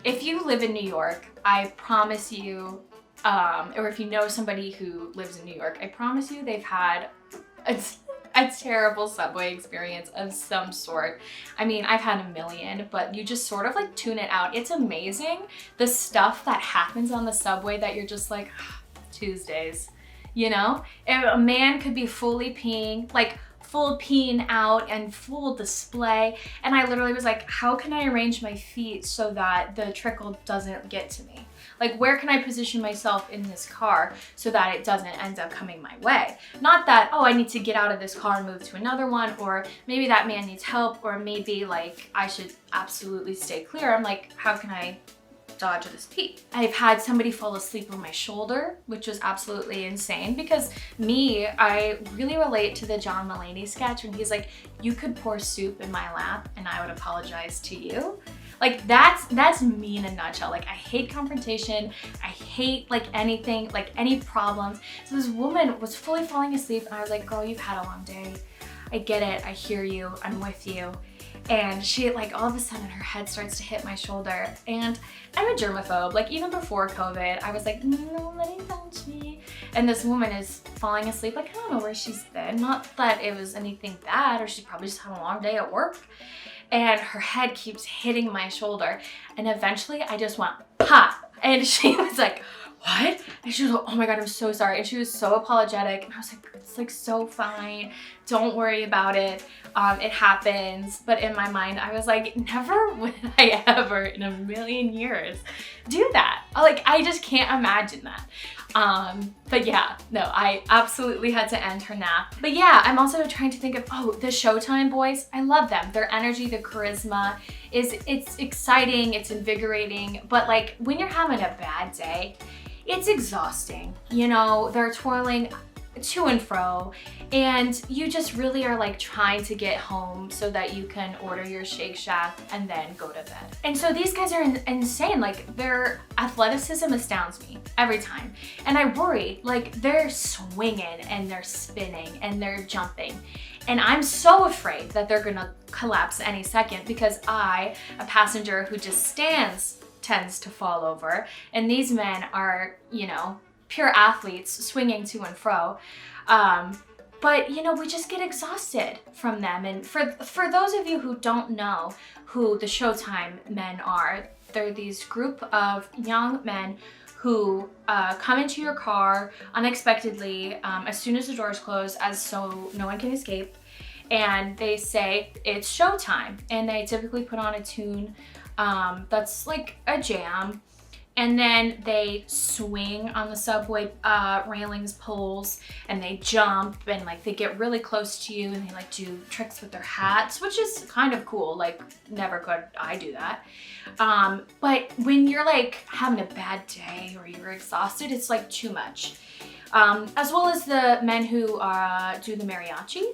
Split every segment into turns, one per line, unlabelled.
if you live in New York, I promise you, or if you know somebody who lives in New York, I promise you they've had a terrible subway experience of some sort. I mean, I've had a million, but you just sort of like tune it out. It's amazing the stuff that happens on the subway that you're just like, Tuesdays, you know? And a man could be fully peeing, like full peeing out and full display. And I literally was like, how can I arrange my feet so that the trickle doesn't get to me? Like, where can I position myself in this car so that it doesn't end up coming my way? Not that, oh, I need to get out of this car and move to another one, or maybe that man needs help, or maybe like I should absolutely stay clear. I'm like, how can I dodge this pee? I've had somebody fall asleep on my shoulder, which was absolutely insane because I really relate to the John Mulaney sketch when he's like, you could pour soup in my lap and I would apologize to you. Like that's me in a nutshell. Like I hate confrontation. I hate like anything, like any problems. So this woman was fully falling asleep and I was like, girl, you've had a long day. I get it. I hear you. I'm with you. And she like all of a sudden her head starts to hit my shoulder, and I'm a germaphobe. Like even before COVID, I was like, no, let him touch me. And this woman is falling asleep. Like I don't know where she's been. Not that it was anything bad, or she probably just had a long day at work. And her head keeps hitting my shoulder. And eventually I just went pop. And she was like, what? And she was like, oh my God, I'm so sorry. And she was so apologetic. And I was like, it's like so fine. Don't worry about it. It happens. But in my mind, I was like, never would I ever in a million years do that. Like, I just can't imagine that. But yeah, no, I absolutely had to end her nap. But yeah, I'm also trying to think of, oh, the Showtime boys. I love them. Their energy, their charisma it's exciting, it's invigorating. But like when you're having a bad day, it's exhausting. You know, they're twirling to and fro, and you just really are like trying to get home so that you can order your Shake Shack and then go to bed. And so these guys are insane. Like their athleticism astounds me every time. And I worry, like they're swinging and they're spinning and they're jumping. And I'm so afraid that they're gonna collapse any second because I, a passenger who just stands, tends to fall over. And these men are, you know, pure athletes swinging to and fro. But you know, we just get exhausted from them. And for those of you who don't know who the Showtime men are, they're these group of young men who come into your car unexpectedly as soon as the doors close, as so no one can escape. And they say it's showtime. And they typically put on a tune that's like a jam. And then they swing on the subway railings, poles, and they jump and like they get really close to you and they like do tricks with their hats, which is kind of cool. Like never could I do that. But when you're like having a bad day or you're exhausted, it's like too much. As well as the men who do the mariachi.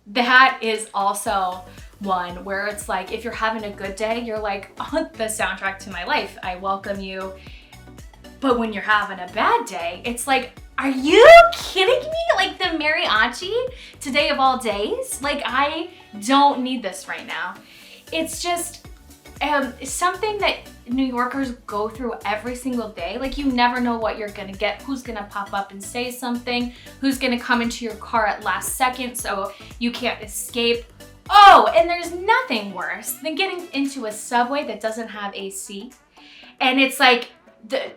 That is also one where it's like, if you're having a good day, you're like, oh, the soundtrack to my life. I welcome you. But when you're having a bad day, it's like, are you kidding me? Like the mariachi today of all days? Like I don't need this right now. It's just something that New Yorkers go through every single day. Like you never know what you're gonna get, who's gonna pop up and say something, who's gonna come into your car at last second so you can't escape. Oh, and there's nothing worse than getting into a subway that doesn't have AC. And it's like,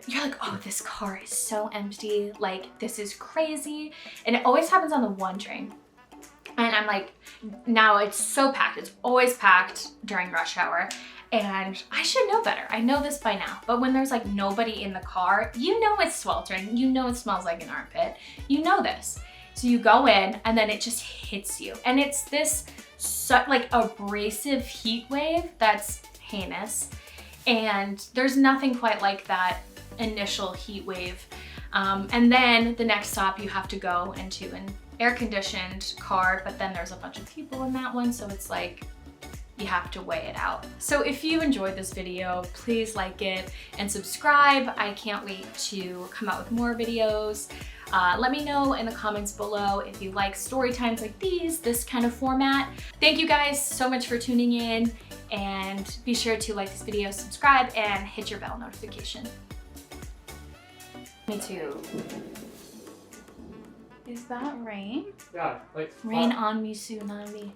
you're like, oh, this car is so empty. Like, this is crazy. And it always happens on the one train. And I'm like, now it's so packed. It's always packed during rush hour. And I should know better. I know this by now. But when there's like nobody in the car, you know it's sweltering. You know it smells like an armpit. You know this. So you go in and then it just hits you. And it's this like abrasive heat wave that's heinous. And there's nothing quite like that initial heat wave. And then the next stop you have to go into an air-conditioned car, but then there's a bunch of people in that one, so it's like you have to weigh it out. So if you enjoyed this video, please like it and subscribe. I can't wait to come out with more videos. Let me know in the comments below if you like story times like these, this kind of format. Thank you guys so much for tuning in, and be sure to like this video, subscribe, and hit your bell notification. Me too. Is that rain?
Yeah, like
Rain on me, tsunami.